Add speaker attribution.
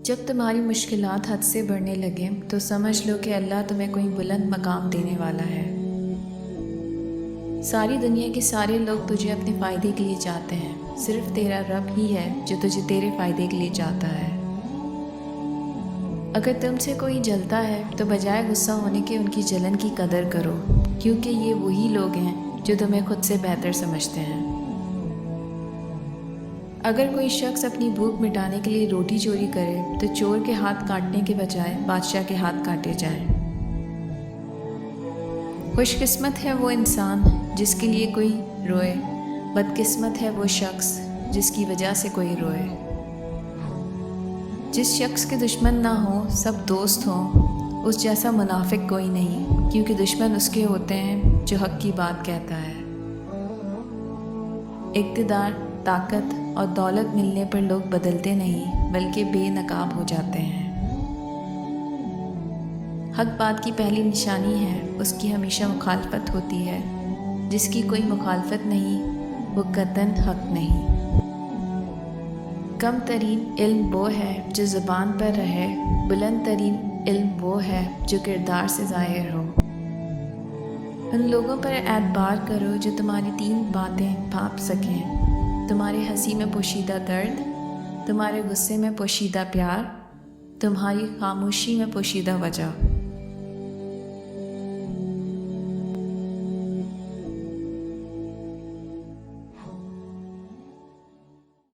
Speaker 1: جب تمہاری مشکلات حد سے بڑھنے لگیں تو سمجھ لو کہ اللہ تمہیں کوئی بلند مقام دینے والا ہے۔ ساری دنیا کے سارے لوگ تجھے اپنے فائدے کے لیے چاہتے ہیں، صرف تیرا رب ہی ہے جو تجھے تیرے فائدے کے لیے چاہتا ہے۔ اگر تم سے کوئی جلتا ہے تو بجائے غصہ ہونے کے ان کی جلن کی قدر کرو، کیونکہ یہ وہی لوگ ہیں جو تمہیں خود سے بہتر سمجھتے ہیں۔ اگر کوئی شخص اپنی بھوک مٹانے کے لیے روٹی چوری کرے تو چور کے ہاتھ کاٹنے کے بجائے بادشاہ کے ہاتھ کاٹے جائیں۔ خوش قسمت ہے وہ انسان جس کے لیے کوئی روئے، بدقسمت ہے وہ شخص جس کی وجہ سے کوئی روئے۔ جس شخص کے دشمن نہ ہوں سب دوست ہوں، اس جیسا منافق کوئی نہیں، کیونکہ دشمن اس کے ہوتے ہیں جو حق کی بات کہتا ہے۔ اقتدار، طاقت اور دولت ملنے پر لوگ بدلتے نہیں بلکہ بے نقاب ہو جاتے ہیں۔ حق بات کی پہلی نشانی ہے اس کی ہمیشہ مخالفت ہوتی ہے، جس کی کوئی مخالفت نہیں وہ قطعاً حق نہیں۔ کم ترین علم وہ ہے جو زبان پر رہے، بلند ترین علم وہ ہے جو کردار سے ظاہر ہو۔ ان لوگوں پر اعتبار کرو جو تمہاری تین باتیں بھانپ سکیں: تمہاری ہنسی میں پوشیدہ درد، تمہارے غصے میں پوشیدہ پیار، تمہاری خاموشی میں پوشیدہ وجہ۔